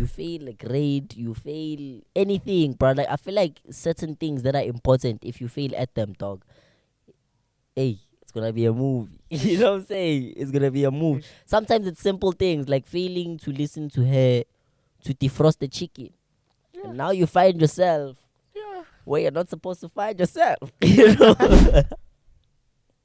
You fail a grade, you fail anything, bro. Like I feel like certain things that are important, if you fail at them, dog, hey, it's gonna be a movie. You know what I'm saying? It's gonna be a movie. Ish. Sometimes it's simple things like failing to listen to her to defrost the chicken. Yeah. And now you find yourself Yeah. where you're not supposed to find yourself. You know?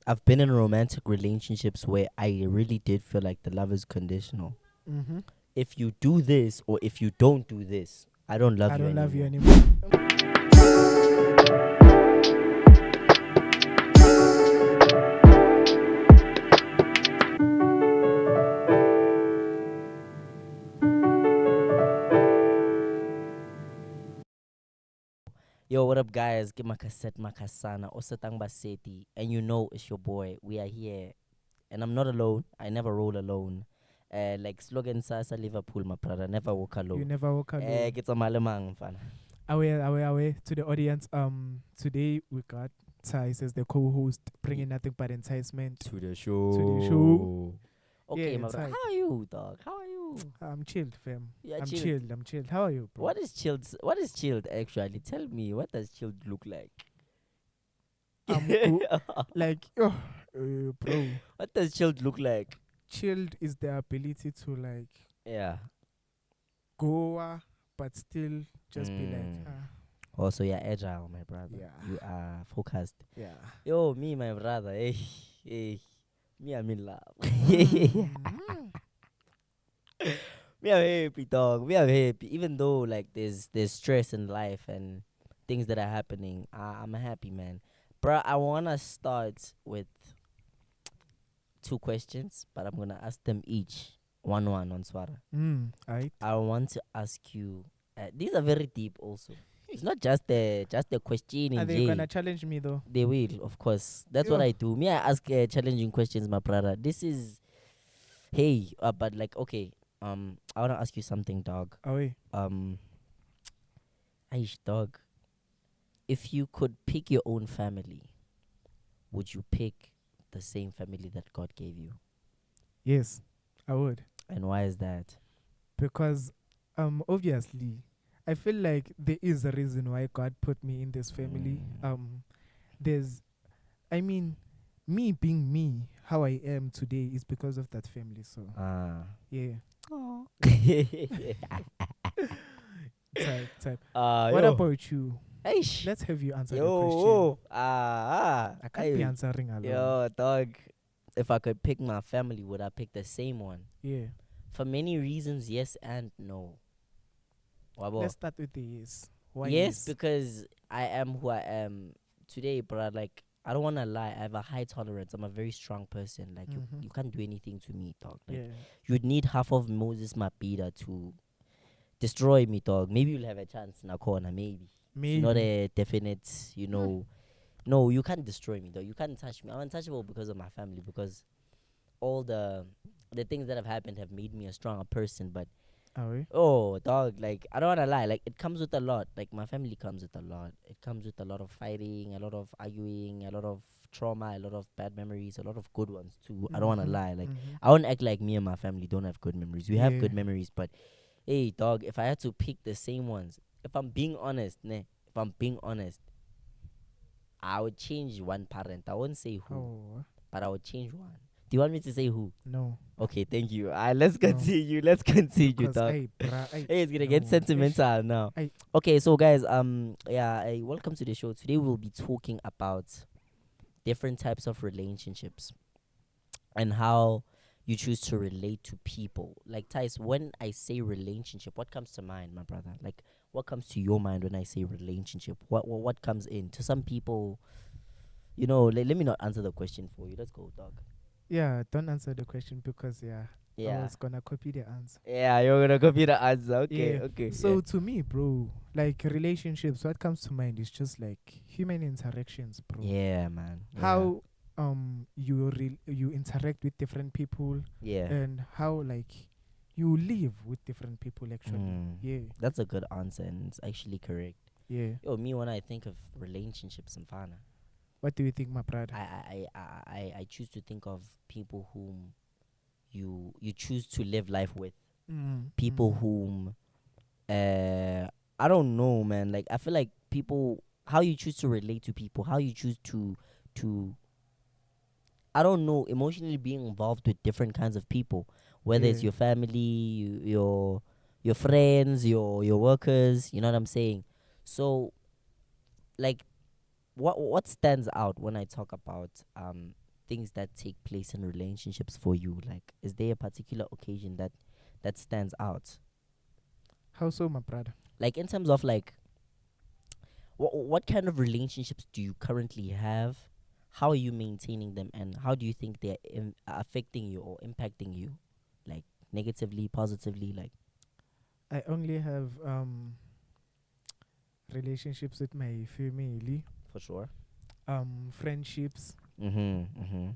I've been in romantic relationships where I really did feel like the love is conditional. Mm-hmm. If you do this or if you don't do this, I don't love I you don't love you anymore. anymore. Yo, what up, guys? Give Macaset Makasana, Osatang Baseti, and you know it's your boy. We are here, and I'm not alone. I never roll alone. Like slogan Sasa Liverpool, my brother, never walk You alone. never walk alone. Get a malamang, fan. Away to the audience. Today we got Tyse as the co-host, bringing nothing but enticement To the show. to the show. Okay, Yeah, my brother. tight. How are you, dog? How are you? I'm chilled, fam. Yeah, I'm chilled. chilled. I'm chilled. How are you, bro? What is chilled? What is chilled actually? Tell me, what does chilled look like? Like, bro, What does chilled look like? chilled is the ability to like Yeah. go, but still just be like, Mm. Also, you're agile, my brother. Yeah. You are focused. yeah. Yo, me, my brother. Hey. Me, I'm in love. Mm. Me, I'm happy, dog. Me, I'm happy. Even though like there's stress in life and things that are happening, I'm a happy man. Bruh, I wanna start with 2 questions, but I'm gonna ask them each one on Swara. Aight. I want to ask you. These are very deep. Also, it's not just the question Are in they jail. gonna challenge me though? They will, of course. That's what Yo. I do. Me, I ask challenging questions, my brother. This is, hey, but like, okay. I wanna ask you something, dog. Away. Aish, dog. If you could pick your own family, would you pick the same family that God gave you? Yes, I would. And why is that? Because obviously I feel like there is a reason why God put me in this family. There's I mean, me being me, how I am today is because of that family. So yeah. Type. What Yo. about you? Aish. Let's have you answer the Yo. question. I can't be Ay, answering alone. yo, dog. If I could pick my family, would I pick the same one? Yeah. For many reasons, yes and no. Wabo. Let's start with the yes. Why Yes, because I am who I am today, but like I don't wanna lie. I have a high tolerance. I'm a very strong person. Like Mhm. you can't do anything to me, dog. Like Yeah. you'd need half of Moses Mapida to destroy me, dog. Maybe you'll have a chance in a corner, maybe. It's not Maybe. a definite, No, you can't destroy me, though. You can't touch me. I'm untouchable because of my family, because all the things that have happened have made me a stronger person. But Away. oh, dog, like I don't wanna lie, like it comes with a lot. Like my family comes with a lot. It comes with a lot of fighting, a lot of arguing, a lot of trauma, a lot of bad memories, a lot of good ones too. I don't wanna Mhm. lie. Like Mhm. I won't act like me and my family don't have good memories. We have Yeah. good memories, but hey, dog, if I had to pick the same ones, if I'm being honest, if I'm being honest, I would change one parent. I won't say who, Oh but I would change one. Do you want me to say who? no. Okay, thank you. Let's No. continue. Let's continue, Because dog. bruh, Hey, it's gonna get no. sentimental now. Ay. Okay, so guys, welcome to the show. Today we'll be talking about different types of relationships and how you choose to relate to people. Like Tyse, when I say relationship, what comes to mind, my brother? Like, what comes to your mind when I say relationship? What comes in? To some people, let me not answer the question for you. Let's go, dog. Yeah, don't answer the question because I Yeah. was gonna copy the answer. Yeah, you're gonna copy the answer. Okay, Yeah. okay. So to me, bro, like relationships, what comes to mind is just like human interactions, bro. Yeah, man. Yeah. How you interact with different people Yeah. and how like you live with different people actually. Yeah. That's a good answer, and it's actually correct. Yeah. Yo, me when I think of relationships and fana, What do you think, my brother? I choose to think of people whom you choose to live life with. People whom I don't know, man. Like I feel like people, how you choose to relate to people, how you choose to I don't know, emotionally being involved with different kinds of people, whether it's Yeah. your family, your friends, your workers. You know what I'm saying? So, like, what stands out when I talk about things that take place in relationships for you? Like, is there a particular occasion that stands out? How so, my brother? Like, in terms of like, what kind of relationships do you currently have? How are you maintaining them, and how do you think they're affecting you or impacting you, like negatively, positively, like I only have relationships with my family, for sure. friendships. Mm-hmm.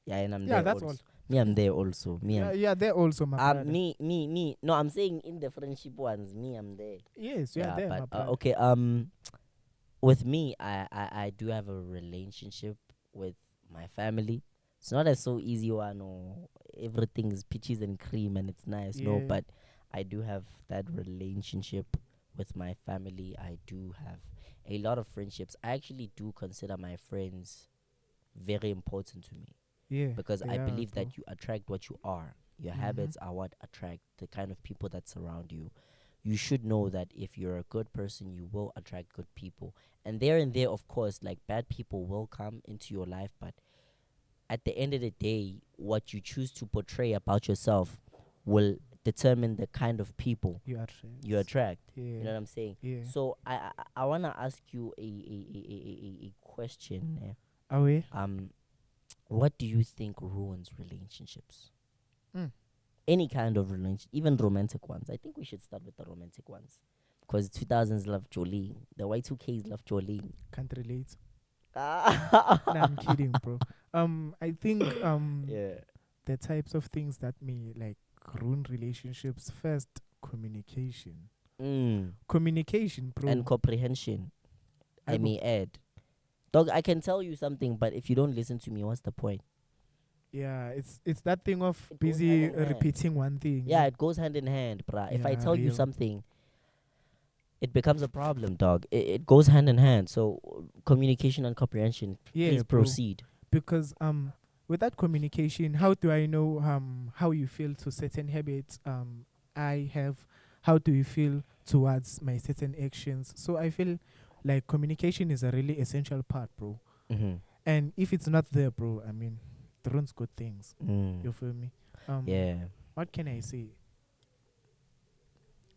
Yeah, and I'm Yeah, there that's all. also. Me, I'm there also. Me, Yeah, I'm yeah, they're also my brother. me. No, I'm saying in the friendship ones, me, I'm there. Yes, yeah, Yeah, they're but my brother. okay. With me, I do have a relationship with my family. It's not a so easy one or everything is peaches and cream and it's nice. No, Yeah, but I do have that relationship with my family. I do have a lot of friendships. I actually do consider my friends very important to me yeah, because they I are, believe bro. that you attract what you are. Your Mhm. habits are what attract the kind of people that surround you. You should know that if you're a good person, you will attract good people. And there, of course, like bad people will come into your life, but at the end of the day, what you choose to portray about yourself will determine the kind of people You are you right. attract. You Yeah, know what I'm saying? yeah. So I wanna ask you a question. Away. What do you think ruins relationships? Mm. Any kind of relationship, even romantic ones. I think we should start with the romantic ones because 2000s love Jolie, the Y2Ks love Jolie. Can't relate. Nah, I'm Yeah. kidding, bro. I think Yeah. the types of things that may like ruin relationships. First, communication. Mm. Communication, And bro. comprehension, I Aibo. may add. Dog, I can tell you something, but if you don't listen to me, what's the point? Yeah, it's that thing of It goes hand busy in hand. repeating one thing. Yeah, Yeah, it goes hand in hand, bruh. If I yeah, tell you real. something, it becomes a problem, dog. It goes hand in hand. So, communication and comprehension, Yeah, please bro. proceed. Because with that communication, how do I know how you feel to certain habits I have? How do you feel towards my certain actions? So I feel like communication is a really essential part, bro. Mm-hmm. And if it's not there, bro, I mean, it ruins good things. Mm. You feel me? Um, Yeah. what can I say?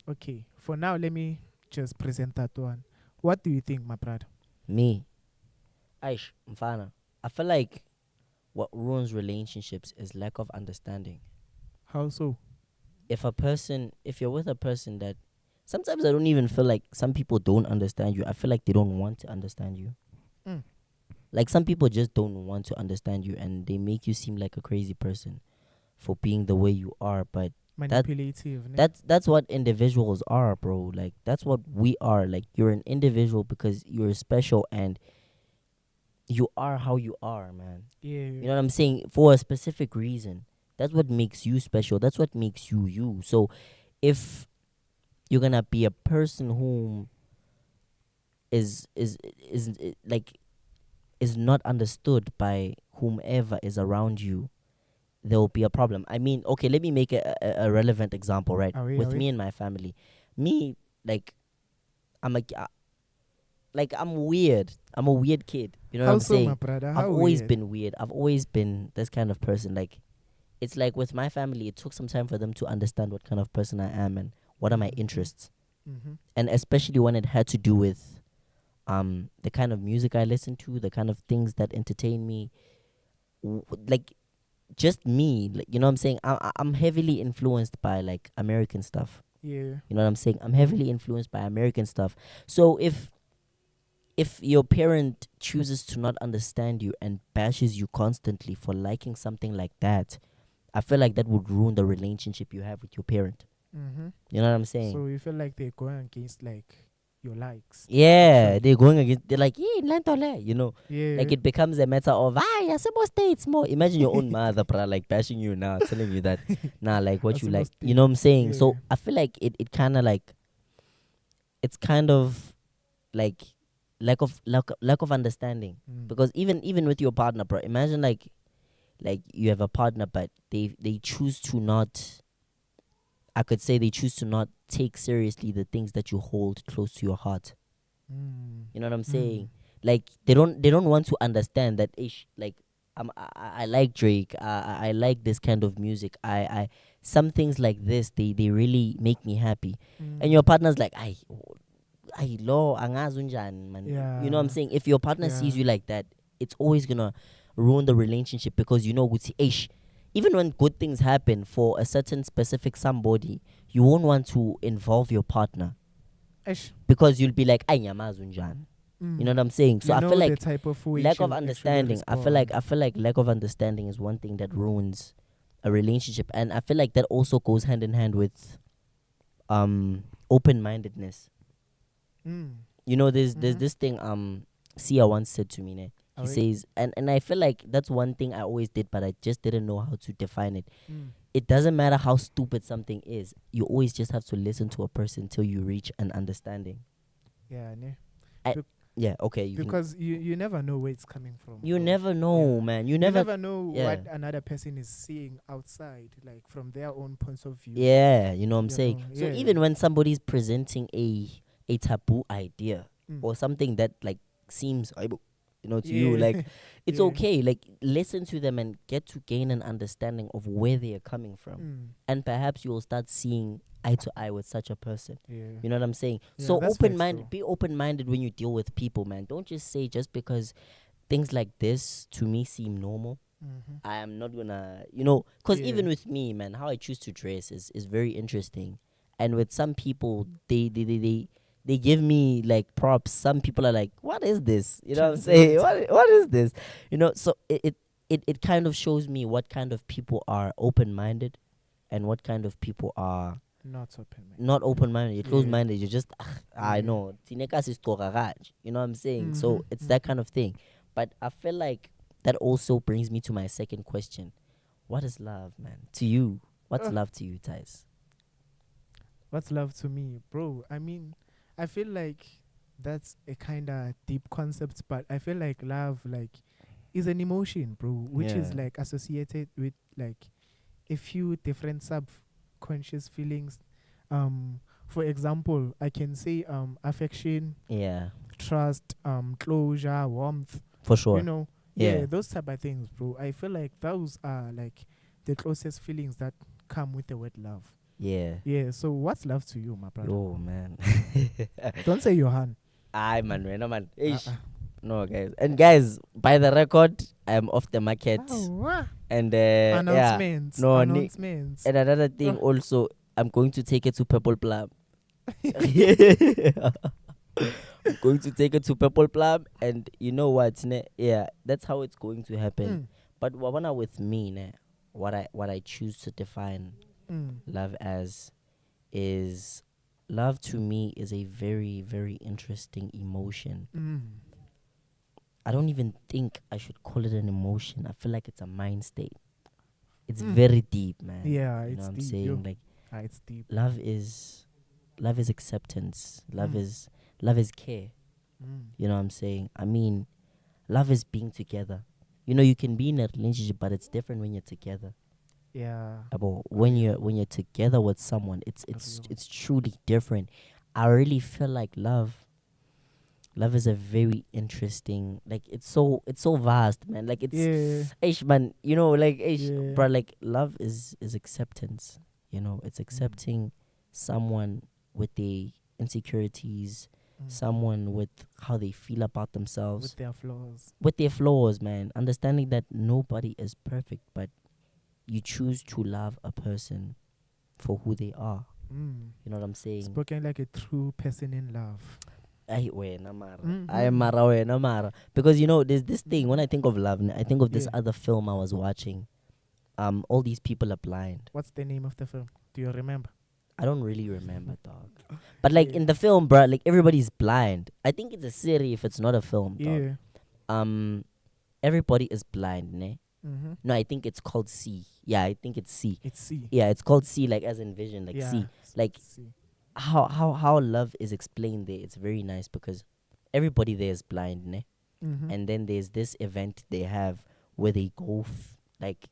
Okay, for now, let me just present that one. What do you think, my brother? Me, Aish, Mfana. I feel like what ruins relationships is lack of understanding. How so? If you're with a person that sometimes I don't even feel like some people don't understand you. I feel like they don't want to understand you. Mm. Like some people just don't want to understand you and they make you seem like a crazy person for being the way you are. But that Manipulative, ne? that's what individuals are, bro. Like that's what we are. Like you're an individual because you're special and you are how you are, man. Yeah. You know what I'm saying? For a specific reason. That's what makes you special. That's what makes you you. So if you're gonna be a person whom is like is not understood by whomever is around you, there will be a problem. I mean, okay, let me make a relevant example, right? Away, With away. me and my family, me like I'm a like I'm weird. I'm a weird kid. You know what How I'm so, my saying? brother? I've How always weird? been weird. I've always been this kind of person. Like it's like with my family, it took some time for them to understand what kind of person I am and what are my Mm-hmm. interests, Mm-hmm. and especially when it had to do with the kind of music I listen to, the kind of things that entertain me, like just me. Like, you know what I'm saying? I'm heavily influenced by like American stuff. Yeah. You know what I'm saying? I'm heavily influenced by American stuff. So if your parent chooses to not understand you and bashes you constantly for liking something like that, I feel like that would ruin the relationship you have with your parent. Mm-hmm. You know what I'm saying? So you feel like they're going against like your likes. Yeah, Actually. they're going against. They're like, yeah, lentole, Yeah. like it becomes a matter of yeah, some states more. Imagine your own mother, bruh, like bashing you now, telling you that, nah, like what you Asimo like. You state. know what I'm saying? Yeah. So I feel like it kind of like it's kind of like lack of understanding Mm. because even with your partner, bro. Imagine like you have a partner, but they choose to not. I could say they choose to not take seriously the things that you hold close to your heart. Mm. You know what I'm Mm. saying? Like they don't want to understand that ish like I like Drake. I like this kind of music. I some things like this they really make me happy. And your Mm. partner's like, I lo angazi unjani, man. You know what I'm Yeah. saying? If your partner sees Yeah. you like that, it's always gonna ruin the relationship because ish. Even when good things happen for a certain specific somebody, you won't want to involve your partner Ish. because you'll be like, ay nyamazi unjani. You know Mm. what I'm saying? So You I feel know the like type of way lack of she'll actually understanding. respond. I feel like lack of understanding is one thing that ruins a relationship, and I feel like that also goes hand in hand with open mindedness. Mm. There's Mm-hmm. this thing Sia once said to me, ne? He Alright. says, and I feel like that's one thing I always did, but I just didn't know how to define it. Mm. It doesn't matter how stupid something is, you always just have to listen to a person till you reach an understanding. Yeah, ne? I, Bec- yeah, okay, you can. because you never know where it's coming from, You bro. never know, Yeah. man. You never know Yeah, what another person is seeing outside, like from their own points of view. yeah. You know what I'm You saying. know, So yeah. even when somebody's presenting a taboo idea Mm. or something that like seems to you, Yeah. like it's Yeah. okay. Like listen to them and get to gain an understanding of where they are coming from, Mm. and perhaps you will start seeing eye to eye with such a person. Yeah. You know what I'm saying? Yeah, So that's facts though. be open minded when you deal with people, man. Don't just say just because things like this to me seem normal. Mm-hmm. I am not gonna, because Yeah. even with me, man, how I choose to dress is very interesting. And with some people, they give me like props. Some people are like, "What is this?" You know what I'm saying? What is this? So it kind of shows me what kind of people are open minded, and what kind of people are Not open minded. not open minded. You're closed Yeah. minded. You're just I Yeah. know. Tinekas is garage. You know what I'm saying? Mm-hmm. So it's that Mm-hmm. kind of thing. But I feel like that also brings me to my second question. What is love, man? To you. What's love to you, Tyse? What's love to me, bro? I mean, I feel like that's a kind of deep concept, but I feel like love, like, is an emotion, bro, which Yeah. is like associated with like a few different subconscious feelings. For example, I can say affection, Yeah. trust, closure, warmth. For You sure. know, Yeah. yeah, those type of things, bro. I feel like those are like the closest feelings that come with the word love. Yeah. Yeah. So what's love to you, my brother? Yo, man. Don't say Johan. Aye, man. No, man. Ish. Uh-uh. No, guys. And guys, by the record, I'm off the market. Oh, And yeah. announcements. No, Announcements. and another thing Uh. also, I'm going to take it to Purple Plum. I'm going to take it to Purple Plum, and you know what? Yeah, that's how it's going to happen. Mm. But Wawana with me, what I choose to define Mm. love as is love to me is a very, very interesting emotion. Mm. I don't even think I should call it an emotion. I feel like it's a mind state. It's Mm. very deep, man. Yeah, You know it's what I'm deep, saying? yo. Like It's deep. love is acceptance. Mm. Love is care. Mm. You know what I'm saying? I mean, love is being together. You can be in a relationship, but it's different when you're together. Yeah. About Real. when you're together with someone, Real. it's truly different. I really feel like love is a very interesting, like it's so vast, man. Like it's Yeah. ish, man. Like ish, Yeah. but like love is acceptance. It's Mm. accepting someone with the insecurities, Mm. someone with how they feel about themselves, With their flaws. with their flaws, man. Understanding that nobody is perfect, but you choose to love a person for who they are. Mm. You know what I'm saying? Spoken like a true person in love. Ay, wena mara. Mhm. Ay, mara, wena mara. Because there's this thing. When I think of love, I think of this Yeah. other film I was watching. All these people are blind. What's the name of the film? Do you remember? I don't really remember, dog. But like Yeah. in the film, bruh, like everybody's blind. I think it's a series if it's not a film, dog. Yeah. Um, everybody is blind, ne? Mm-hmm. No, I think it's called C. Yeah, I think it's C. It's C. Yeah, it's called C, like as in vision, like Yeah. C. Like C. how love is explained there. It's very nice because everybody there is blind, ne? Mm-hmm. And then there's this event they have where they go like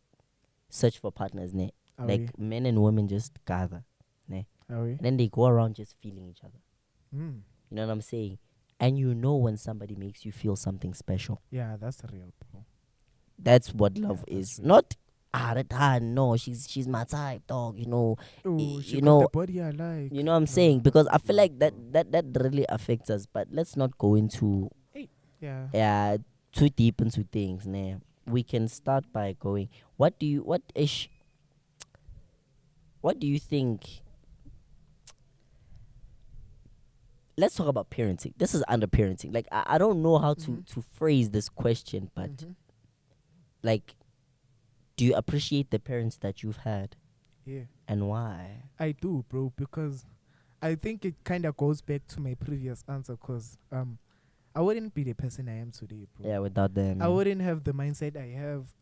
search for partners, ne? Are we? Like men and women just gather, ne? Are we? And then they go around just feeling each other. Mm. You know what I'm saying? And you know when somebody makes you feel something special. Yeah, that's real, bro. That's what love Yeah, that's is. real. Not no, she's my type, dog. You know, Oh, she you got know, the body I like. you know what I'm No, saying? that's Because I not feel love, like bro. that really affects us. But let's not go into Yeah. too deep into things. Nah. We can start by going. What do you think? Let's talk about parenting. This is under parenting. Like I don't know how Mhm. to phrase this question, but Mhm. like, do you appreciate the parents that you've had Yeah, and why? I do, bro, because I think it kind of goes back to my previous answer, cause I wouldn't be the person I am today, bro. Yeah, without them. I Yeah. wouldn't have the mindset I have.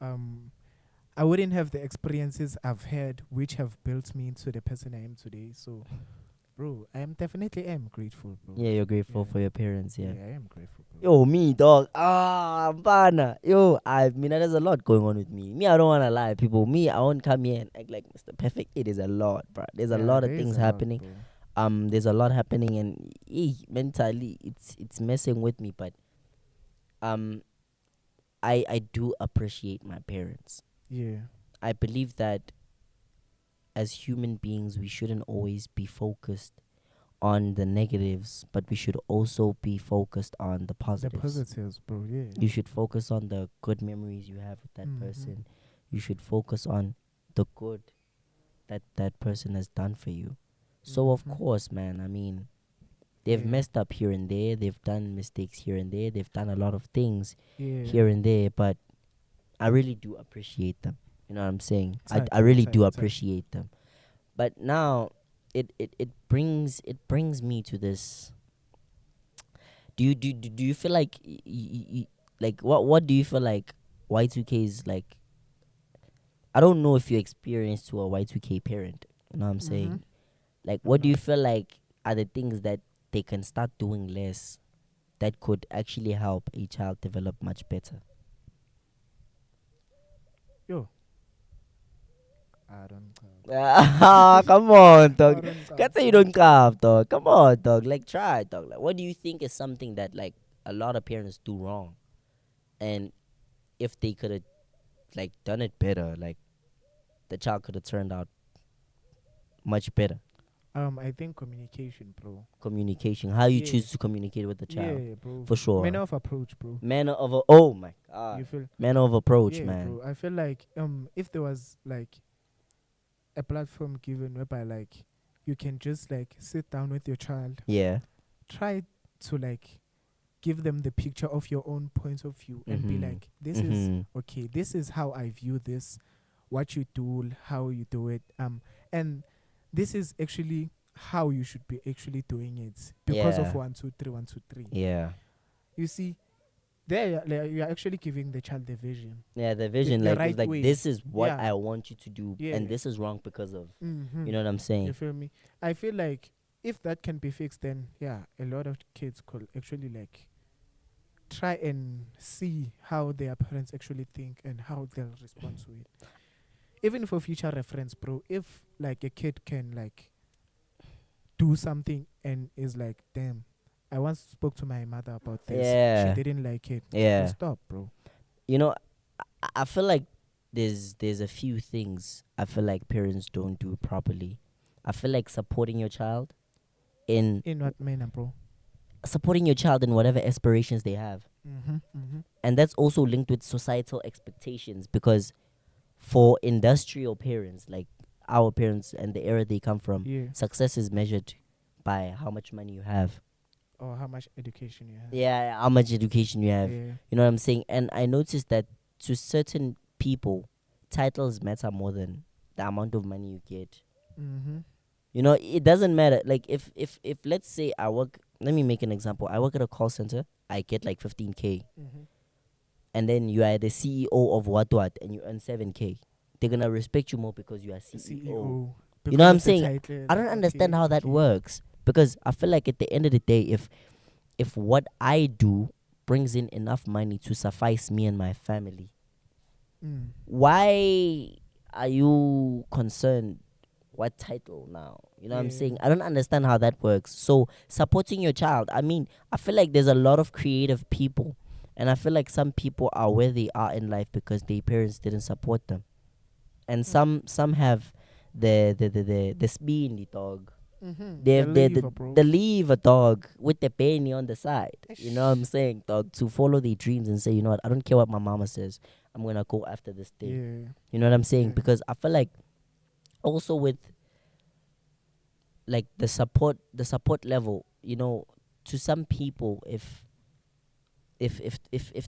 I wouldn't have the experiences I've had, which have built me into the person I am today. So, bro, I am definitely grateful, bro. Yeah, you're grateful Yeah. for your parents. Yeah, Yeah. I am grateful, bro. Yo, me, dog. Bana. Yo, I mean, there's a lot going on with me. Me, I don't want to lie, people. Me, I won't come here and act like Mr. Perfect. It is a lot, bro. There's a Yeah, lot of there is things a lot, happening. bro. There's a lot happening, and mentally, it's messing with me. But um, I do appreciate my parents. Yeah. I believe that as human beings, we shouldn't always be focused on the negatives, but we should also be focused on the positives. The positives, bro. Yeah. You should focus on the good memories you have with that Mhm. person. You should focus on the good that that person has done for you. So of Mhm. course, man, I mean, they've Yeah. messed up here and there. They've done mistakes here and there. They've done a lot of things Yeah. here and there, but I really do appreciate them. You know what I'm saying? Type, I bro, really type, do type. appreciate them. But now it brings me to this. Do you feel like like what do you feel like Y2K is like? I don't know if you experienced to a Y2K parent. You know what I'm saying? Mhm. Like, I'm what do you not. feel like are the things that they can start doing less that could actually help a child develop much better? Yo. I don't know. Come on, I dog. don't know, Can't say you bro. don't carve, dog. Come on, dog. Like, try, dog. Like, what do you think is something that like a lot of parents do wrong, and if they could have like done it better, like the child could have turned out much better? I think communication, bro. Communication. How you Yeah. choose to communicate with the child, Yeah, bro. for sure. Manner of approach, bro. Manner of oh my You god, feel? manner of approach, Yeah, man. bro. I feel like if there was like a platform given whereby like you can just like sit down with your child, Yeah. try to like give them the picture of your own point of view and be Mhm. like, this is Mhm. okay, this is how I view this, what you do, how you do it, and this is actually how you should be actually doing it because of Yeah. 1 2 3 1 2 3. Yeah. You see, there you're actually giving the child the vision, Yeah. The vision, the like, it's right like way. this is what Yeah. I want you to do, Yeah. and this is wrong because of. Mm-hmm. You know what I'm You saying? feel me? I feel like if that can be fixed, then yeah, a lot of kids could actually like try and see how their parents actually think and how they'll respond to it. Even for future reference, bro, if like a kid can like do something and is like, damn, I once spoke to my mother about this. She Yeah. didn't like it. Yeah. You stop, bro. You know, I feel like there's a few things I feel like parents don't do properly. I feel like in In what manner, bro? supporting your child in whatever aspirations they have. Mm-hmm. Mm-hmm. And that's also linked with societal expectations, because for industrial parents, like our parents and the era they come from, Yeah. success is measured by how much money you have. Or how much education you have. Yeah, how much education you have. Yeah. You know what I'm saying? And I noticed that to certain people, titles matter more than the amount of money you get. Mm-hmm. You know, it doesn't matter. Like if let's say I work. Let me make an example. I work at a call center. I get like 15K, Mm-hmm. and then you are the CEO of what, and you earn 7K. They're gonna respect you more because you are CEO. CEO You know what because I'm of the saying? title. I don't understand Okay, how that okay. works because I feel like at the end of the day, if what I do brings in enough money to suffice me and my family, Mm. why are you concerned what title now? You know what I'm Yeah. saying? I don't understand how that works. So supporting your child, I mean, I feel like there's a lot of creative people, and I feel like some people are where they are in life because their parents didn't support them, and Mm. some have the spin the dog. They The have lever, bro. the leave a dog with the penny on the side. You know what I'm Ish. saying, dog? To follow their dreams and say, you know what, I don't care what my mama says. I'm gonna go after this thing. Yeah. You know what I'm saying? Yeah. Because I feel like also with like the support level, you know, to some people, if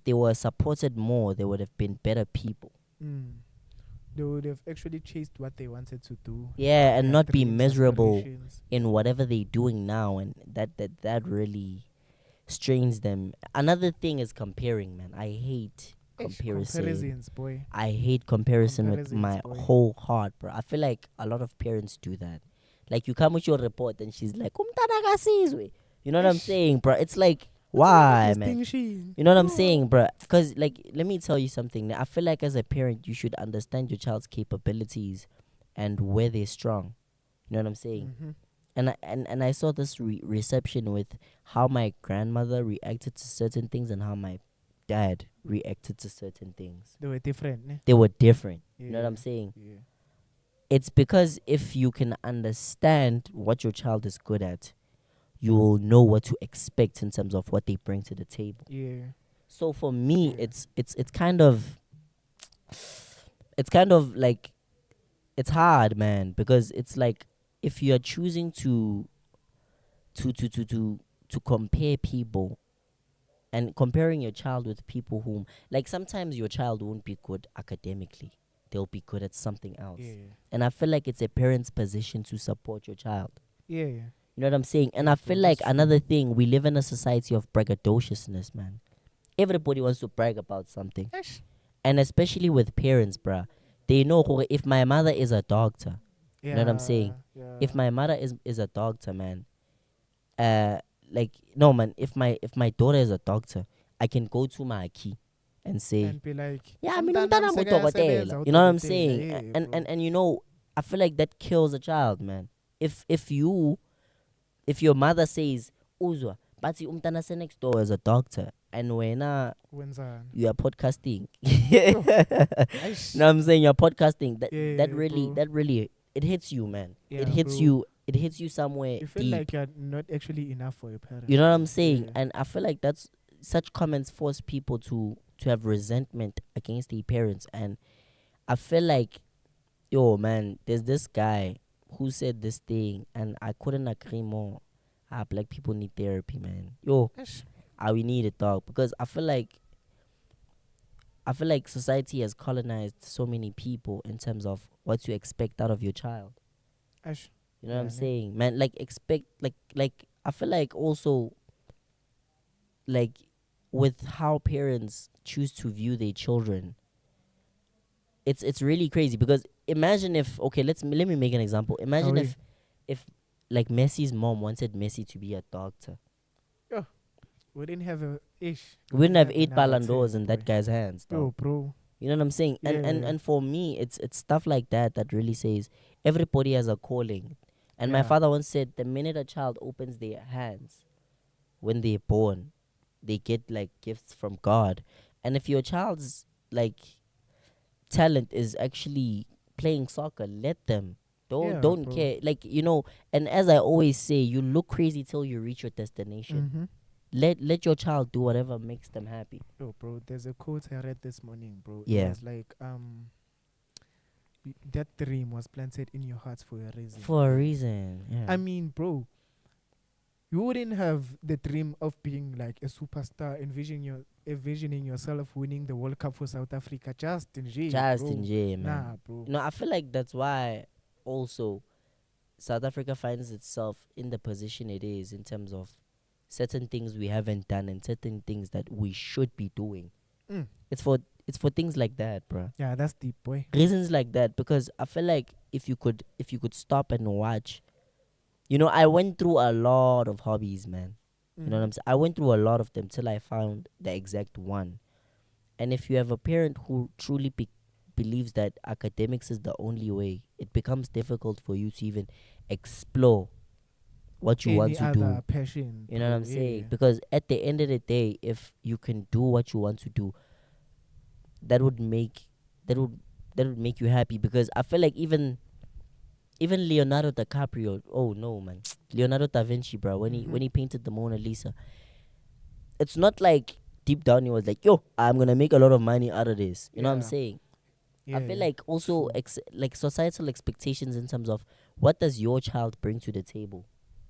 they were supported more, they would have been better people. Mm. They would have actually chased what they wanted to do, Yeah, and their not be dreams, miserable aspirations. in whatever they're doing now, and that really strains them. Another thing is comparing, man. I hate Ish. comparison. Comparisons, boy. I hate comparison with Comparisons, my boy. whole heart, bro. I feel like a lot of parents do that. Like you come with your report and she's like, "Umntana kasizwe." You know what I'm Ish. saying, bro? It's like, What's wrong with why, this man? thing, Sheen? You know what I'm Bro. saying, bro? Because like, let me tell you something. I feel like as a parent, you should understand your child's capabilities and where they're strong. You know what I'm saying? Mm-hmm. And I saw this reception with how my grandmother reacted to certain things and how my dad reacted to certain things. They were different, ne? They were different. You know what Yeah. I'm saying? Yeah. It's because if you can understand what your child is good at, you will know what to expect in terms of what they bring to the table. Yeah. So for me, Yeah. it's kind of like it's hard, man, because it's like if you are choosing to to to to to compare people and comparing your child with people whom, like, sometimes your child won't be good academically, they'll be good at something else. Yeah. And I feel like it's a parent's position to support your child. Yeah. Yeah. You know what I'm saying? And Yeah, I bro. feel That's like true. another thing, we live in a society of braggadociousness, man. Everybody wants to brag about something, Ish. and especially with parents, bruh. They know if my mother is a doctor. You know what I'm saying? Yeah. If Yeah. my mother is a doctor, man, uh like, no, man, if my daughter is a doctor, I can go to my key and say, And be like, yeah, mina umntanam umntana sekayasebenza ngudokotela. You know what I'm udokotela. saying? Yeah, And bro. and you know, I feel like that kills a child, man. If your mother says, uzwa bathi umntana next door is a doctor, and wena Wenzani? you are podcasting. Yo. You know Aish. what I'm saying? You're podcasting. That Yeah, really bro. that really it hits you, man. It Yeah, hits bro. you. It hits you somewhere You feel deep. like you're not actually enough for your You parents, know what bro. I'm saying? Yeah. And I feel like that's such comments force people to have resentment against their parents. And I feel like, yo, man, there's this guy who said this thing, and I couldn't agree more. Black people need therapy, man. Yo, Aish. we need it, dog, because I feel like society has colonized so many people in terms of what you expect out of your child. Aish. You know what I'm Yeah, ne? saying, man? Like expect like I feel like also like with how parents choose to view their children, it's really crazy because imagine if, okay, let me make an example. Oh, Imagine yeah. if like Messi's mom wanted Messi to be a doctor. Yo. We didn't have a ish. We We wouldn't didn't have have a eight number Ballon 10, d'Ors in that boy. guy's hands, dog. Yo, bro. You know what I'm saying? And Yeah. and for me, it's stuff like that that really says everybody has a calling. And my Yeah. father once said, the minute a child opens their hands when they're born, they get like gifts from God. And if your child's like talent is actually playing soccer, let them. Don't Yeah, don't bro. care. Like, you know, and as I always say, you look crazy till you reach your destination. Mm-hmm. Let your child do whatever makes them happy. Yo, bro. There's a quote I read this morning, bro. It Yeah. was like, that dream was planted in your heart for a reason, For a bro. reason. Yeah. I mean, bro, you wouldn't have the dream of being like a superstar, envisioning yourself winning the World Cup for South Africa just in J, Just bro. enjoy, man. Nah, bro. No, I feel like that's why also South Africa finds itself in the position it is in terms of certain things we haven't done and certain things that we should be doing. Mm. It's for things like that, bruh. Yeah, that's deep, boy. Reasons like that, because I feel like if you could stop and watch, I went through a lot of hobbies, man. You know what I'm saying? I went through a lot of them till I found the exact one. And if you have a parent who truly believes that academics is the only way, it becomes difficult for you to even explore what you want Any to do. other passion. You know what I'm saying? Because at the end of the day, if you can do what you want to do, that would make that would that would make you happy. Because I feel like even Leonardo DiCaprio, oh no man, Leonardo da Vinci, bro, when he painted the Mona Lisa, it's not like deep down he was like, yo, I'm gonna make a lot of money out of this. You know what I'm Yeah. saying? Yeah, I feel like also true. like societal expectations in terms of what does your child bring to the table.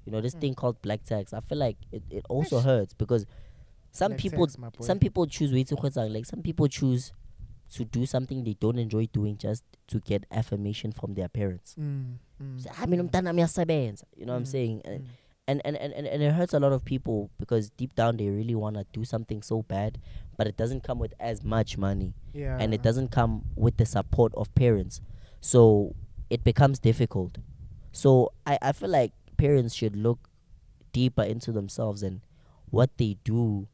This thing called black tax. I feel like it also Eish. hurts because some Black people tax, my boy. some people choose way too like some people choose to do something they don't enjoy doing just to get affirmation from their parents. Say, "Ah, mina umntana uyasebenza." You know what I'm saying? And it hurts a lot of people because deep down they really want to do something so bad, but it doesn't come with as much money Yeah. and it doesn't come with the support of parents. So it becomes difficult. So I feel like parents should look deeper into themselves and what they do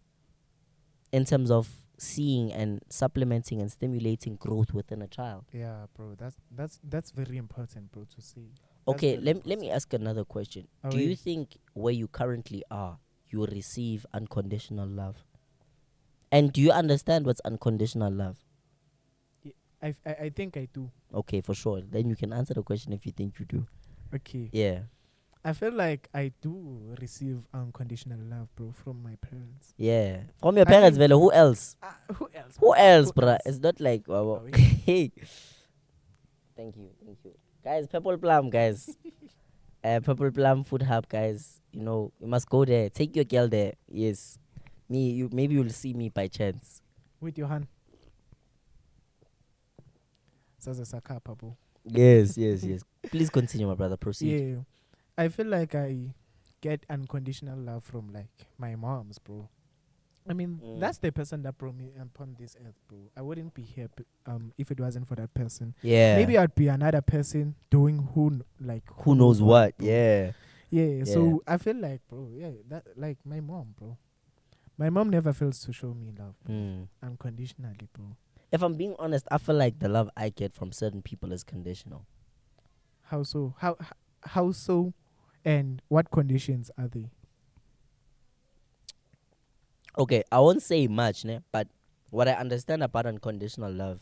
in terms of seeing and supplementing and stimulating growth within a child. Yeah, bro. That's very important, bro, to see. Okay, let me ask another question. Oh, Do you wait. think where you currently are, you receive unconditional love? And do you understand what's unconditional love? I think I do. Okay, for sure. Then you can answer the question if you think you do. Okay. Yeah. I feel like I do receive unconditional love, bro, from my parents. Yeah. From your I parents, mean- Velo, who else? Who else? Who else, bruh? else? It's not like Oh, yeah. hey. Thank you. Guys, Purple Plum, guys. Purple Plum Food Hub, guys. You must go there. Take your girl there. Yes. Maybe you'll see me by chance. With your hand. Says a sakapa, bro. Yes. Please continue, my brother. Proceed. Yeah. I feel like I get unconditional love from like my moms, bro. I mean, that's the person that brought me upon this earth, bro. I wouldn't be here if it wasn't for that person. Yeah. Maybe I'd be another person doing who knows what? bro. Yeah. Yeah. So I feel like, bro, yeah, that like my mom, bro. My mom never fails to show me love unconditionally, bro. If I'm being honest, I feel like the love I get from certain people is conditional. How so? How so? And what conditions are they? Okay, I won't say much, but what I understand about unconditional love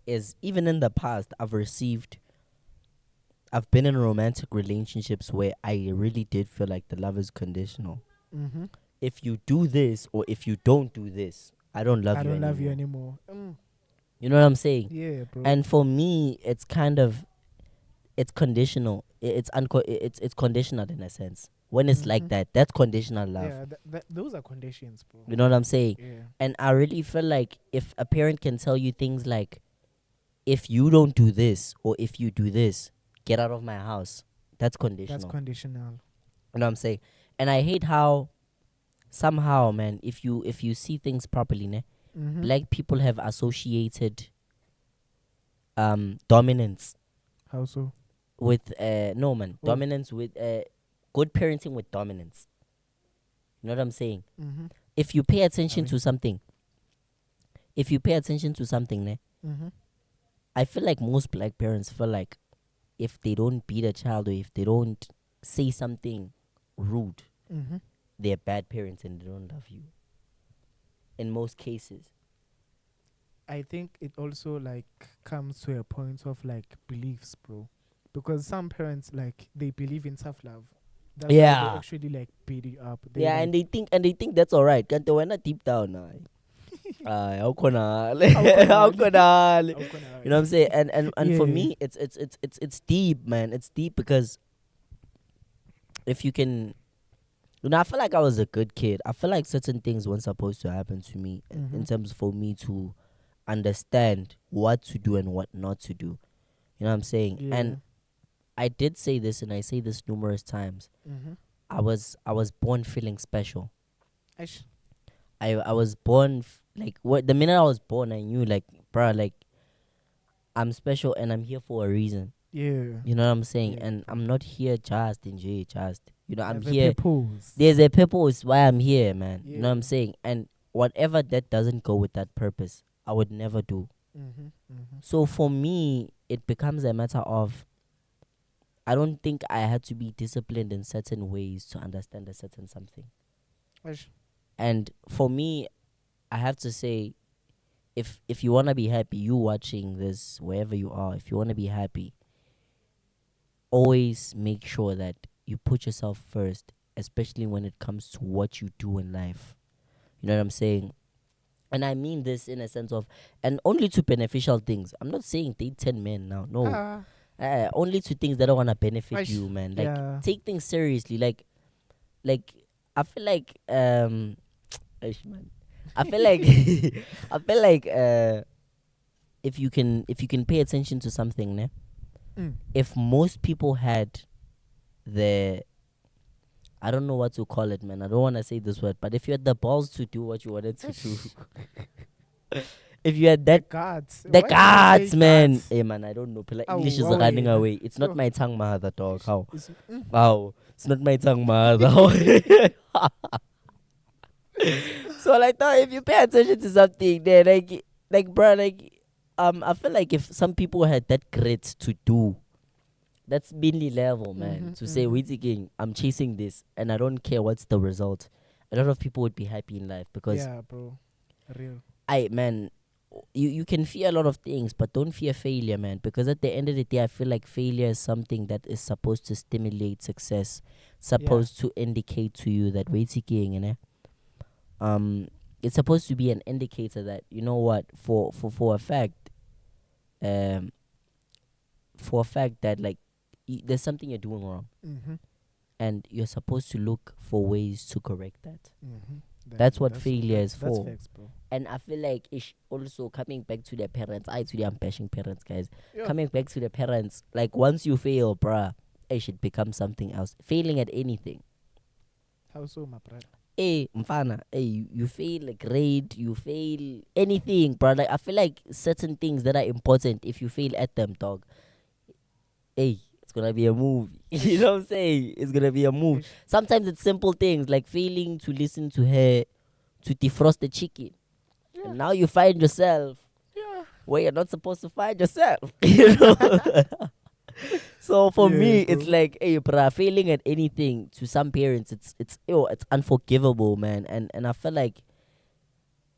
is even in the past, I've been in romantic relationships where I really did feel like the love is conditional. Mm-hmm. If you do this or if you don't do this, I don't love you anymore. I don't love you anymore. You know what I'm saying? Yeah, bro. And for me, it's conditional. It's conditional in a sense. When it's like that, that's conditional love. Yeah, those are conditions, bro. You know what I'm saying? Yeah. And I really feel like if a parent can tell you things like, if you don't do this or if you do this, get out of my house. That's conditional. That's conditional. You know what I'm saying? And I hate how somehow, man, if you see things properly, black people have associated dominance How so? with dominance with good parenting with dominance. You know what I'm saying? Mm-hmm. If you pay attention to something, I feel like most black parents feel like if they don't beat a child or if they don't say something rude, they're bad parents and they don't love you. In most cases. I think it also like comes to a point of like beliefs, bro. Because some parents like they believe in tough love. That's why Yeah. they actually like beat you up. Yeah, like, and they think that's alright. Can't they? We're not deep down now. How How How conal. You know what I'm saying? And for Yeah. me, it's deep, man. It's deep because if you can, I feel like I was a good kid. I feel like certain things weren't supposed to happen to me in terms for me to understand what to do and what not to do. You know what I'm saying? Yeah. And I did say this, and I say this numerous times. Mm-hmm. I was born feeling special. Ish. I was born like what the minute I was born, I knew like, bruh, like I'm special and I'm here for a reason. Yeah. You know what I'm saying? Yeah, And bro. I'm not here just enjoy just. You know, I'm Have a here. purpose. There's a purpose why I'm here, man. You know what I'm Yeah. saying? And whatever that doesn't go with that purpose, I would never do. Mm-hmm. Mm-hmm. So for me, it becomes a matter of I don't think I had to be disciplined in certain ways to understand a certain something. Ish. And for me, I have to say, if you wanna be happy, you watching this wherever you are, if you wanna be happy, always make sure that you put yourself first, especially when it comes to what you do in life. You know what I'm saying? And I mean this in a sense of, and only to beneficial things. I'm not saying date 10 men now. No. Ah. Only to things that don't want to benefit Ish. you, man. Like, Yeah. take things seriously. Like, I feel like, ish, man. I feel like, I feel like, if you can pay attention to something, ne? Mm. If most people had the I don't know what to call it, man. I don't want to say this word, but if you had the balls to do what you wanted to do, if you had The that, gods. the Why did you say cards, man. gods? Hey, man, I don't know. Pila Oh, English is wow, running yeah. away. It's not Yo. my tongue, mother dog. How? Mm. How? It's not my tongue, mother. So, like, now, if you pay attention to something, then, bro, I feel like if some people had that grit to do, that's mainly level, man. Mm-hmm, To say, mm-hmm. wait again, I'm chasing this, and I don't care what's the result. A lot of people would be happy in life because Yeah, bro. Real. man, you can fear a lot of things, but don't fear failure, man. Because at the end of the day, I feel like failure is something that is supposed to stimulate success, Yeah. supposed to indicate to you that wait again, you know, it's supposed to be an indicator that you know what, for a fact, um, for a fact that like there's something you're doing wrong Mm-hmm. and you're supposed to look for ways to correct that. Mm-hmm. That's what failure is that's for. facts, bro. And I feel like it's also coming back to the parents. Today I'm bashing parents, guys. Yo. Coming back to the parents, like once you fail, bruh, it should become something else. Failing at anything. How so, my brother? Hey, mfana, hey, you fail a grade, you fail anything, bruh. Like I feel like certain things that are important, if you fail at them, dog, hey, it's gonna be a movie. You know what I'm saying? It's gonna be a movie. Ish. Sometimes it's simple things like failing to listen to her to defrost the chicken. Yeah. And now you find yourself Yeah. where you're not supposed to find yourself. You know? So for Yeah, me, bro. it's like, hey, bruh, failing at anything to some parents, it's unforgivable, man. And I feel like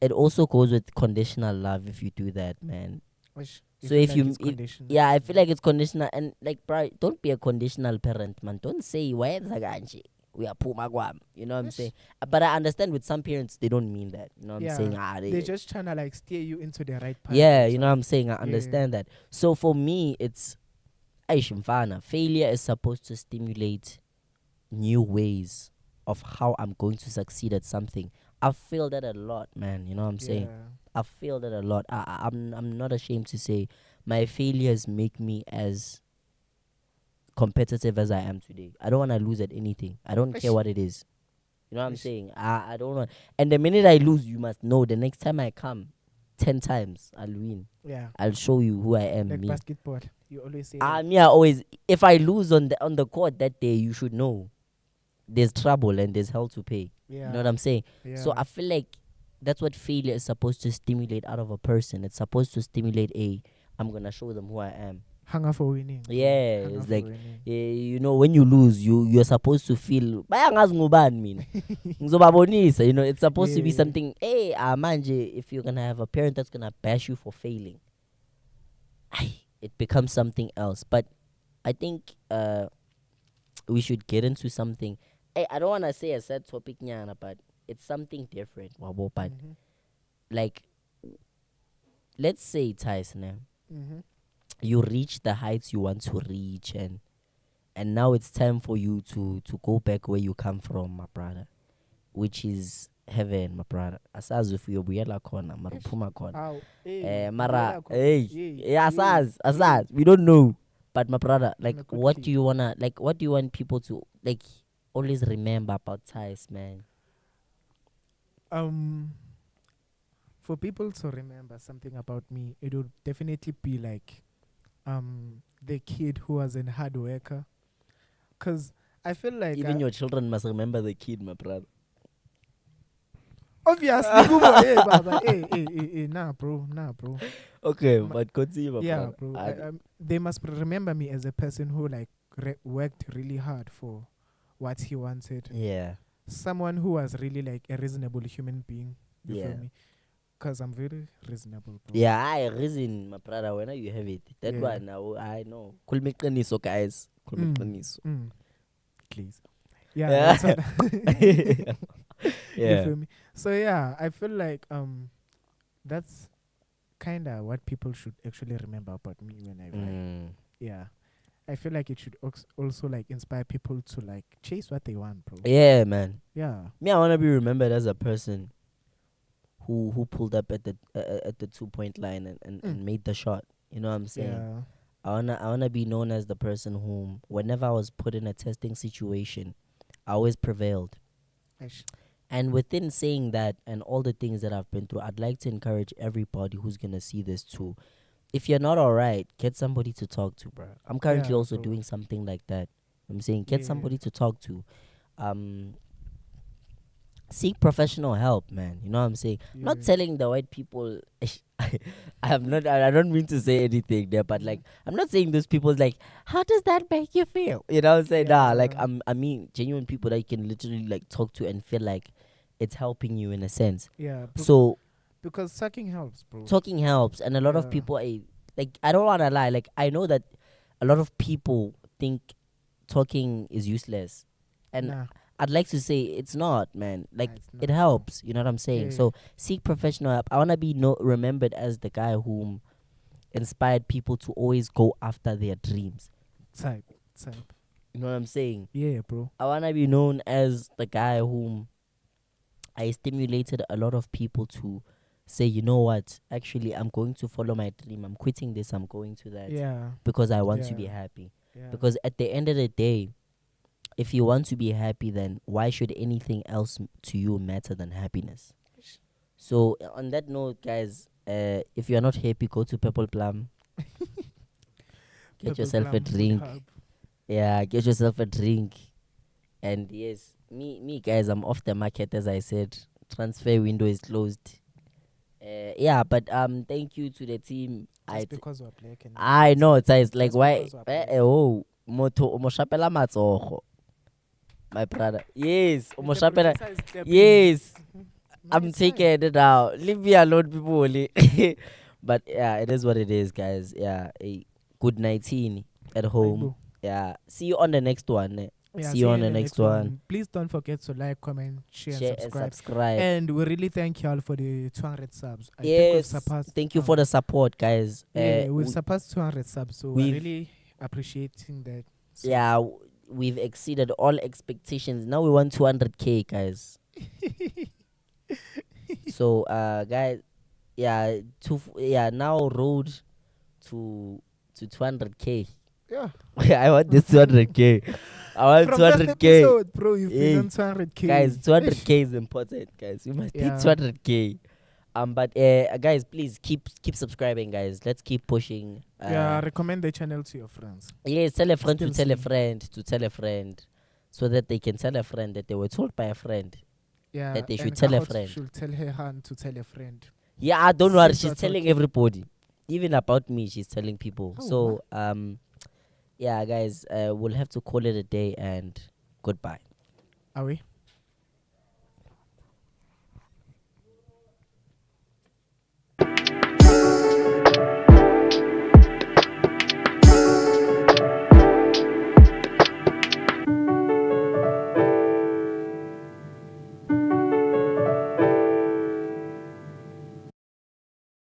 it also goes with conditional love if you do that, man. Ish. So feel if like you, it's conditional. yeah, I feel like it's conditional, and like, bro, don't be a conditional parent, man. Don't say why we are puma guam. You know what I'm Ish. saying? But I understand with some parents they don't mean that. You know what I'm Yeah. saying? They're just trying to like steer you into the right path. Yeah, that's you know all. what I'm saying? I Yeah. understand that. So for me, it's Aishimfana. Failure is supposed to stimulate new ways of how I'm going to succeed at something. I feel that a lot, man. You know what I'm saying? Yeah. I feel that a lot. I'm not ashamed to say my failures make me as competitive as I am today. I don't want to lose at anything. I don't care Ish. what it is. You know what I'm Ish. saying? I don't want. And the minute I lose, you must know the next time I come, 10 times I'll win. Yeah. I'll show you who I am. Like Me. basketball. You always say that. Me, I always. If I lose on the court that day, you should know there's trouble and there's hell to pay. Yeah. You know what I'm saying? Yeah. So I feel like that's what failure is supposed to stimulate out of a person. It's supposed to stimulate I'm gonna show them who I am. Hunger for winning. Bro. Yeah, Hunger it's for like winning. you know, when you lose, you're supposed to feel. Bayangazi ngubani mina. Ngizobabonisa, you know, it's supposed to be Yeah. something. Hey, manje, if you're gonna have a parent that's gonna bash you for failing, it becomes something else. But I think we should get into something. Hey, I don't wanna say a sad topic, nyana, but it's something different, wabo. But Mm-hmm. like, let's say Tyse, Mm-hmm. you reach the heights you want to reach, and now it's time for you to go back where you come from, my brother, which is heaven, my brother. Asazi if uyobuyela khona mara uphuma khona. How? Mara Ubuyela khona. hey, Yeah. asazi we don't know. But my brother, and like, a good what do kid. you wanna like? What do you want people to like always remember about Tyse, man? Um, for people to remember something about me, it would definitely be like the kid who was a hard worker. Cause I feel like Even your children must remember the kid, my brother. obviously, Kubo, hey, Baba, hey, nah, bro. Okay, Ma- but continue, my Yeah, brother. bro. They must remember me as a person who like worked really hard for what he wanted. Yeah, Someone who was really like a reasonable human being. You feel yeah. me? Cause I'm very reasonable, bro. Yeah, I reason, my brother, when you have it. That Yeah. one, now I know. Kulmikaniso, guys. Mm, Kulmikaniso. mm, please. Yeah, Yeah. that's what. You Yeah. feel me? So yeah, I feel like that's kind of what people should actually remember about me whenever Mm. yeah, I feel like it should also like inspire people to like chase what they want, bro. Yeah, man. Yeah. Me, I want to be remembered as a person who pulled up at the 2 point line Mm. and made the shot. You know what I'm saying? Yeah. I wanna be known as the person whom, whenever I was put in a testing situation, I always prevailed. Ish. And within saying that and all the things that I've been through, I'd like to encourage everybody who's gonna see this too. If you're not alright, get somebody to talk to, bro. I'm currently Yeah, also bro. doing something like that. I'm saying get Yeah. somebody to talk to. Um, seek professional help, man. You know what I'm saying? I'm not Yeah. telling the white people. I'm not. I don't mean to say anything there, but Mhm. like, I'm not saying those people's like, how does that make you feel? You know what I'm saying? Nah, like, Yeah. I mean, genuine people that you can literally like talk to and feel like it's helping you in a sense. Yeah. So Because sucking helps, bro. talking helps, and a lot of Yeah. people, I don't want to lie. Like, I know that a lot of people think talking is useless, and Nah. I'd like to say it's not, man. Like, It's it not, bro. helps. You know what I'm saying? Yeah. So seek professional help. I wanna be remembered as the guy whom inspired people to always go after their dreams. Type. You know what I'm saying? Yeah, bro. I wanna be known as the guy whom I stimulated a lot of people to say, you know what? Actually, I'm going to follow my dream. I'm quitting this. I'm going to that Yeah. because I want to Yeah. be happy. Yeah. Because at the end of the day, if you want to be happy, then why should anything else to you matter than happiness? So on that note, guys, if you're not happy, go to Purple Plum, get Purple yourself a Plum Food drink. Hub. Yeah, get yourself a drink. And yes, me guys, I'm off the market as I said. Transfer window is closed. Yeah, but thank you to the team. Just because we're black and I know it's like just why because we're black. oh moto umoshapela matsogo, my brother. Yes, The umoshapela. producer is clapping. Yes, No, I'm it's fine. taking it now. Leave me alone, people. But yeah, it is what it is, guys. Yeah, a good 19 at Right, home. bro. Yeah, see you on the next one. Yeah, See you on the next one. Please don't forget to like, comment, share, Share and and subscribe. subscribe. And we really thank y'all for the 200 subs. I think we've Yes, surpassed. thank you for the support, guys. Yeah, we've surpassed 200 subs, so we're we've- really appreciating that. So Yeah, we've exceeded all expectations. Now we want 200K, guys. So, guys, yeah, now road to 200K. yeah. I want this 200K. I want From that 200K. episode, bro, you've Hey, been on 200K. Guys, 200K is important, guys. We must hit Yeah. 200K. But guys, please keep subscribing, guys. Let's keep pushing. Yeah, recommend the channel to your friends. Yes, tell a friend to Still tell a same. friend to tell a friend, so that they can tell a friend that they were told by a friend. Yeah, That they should and tell a Kahot friend. should tell her hand to tell a friend. Yeah, don't worry. Since She's we're telling talking- everybody, even about me. She's telling people. Oh, So yeah, guys, we'll have to call it a day and goodbye. Are we?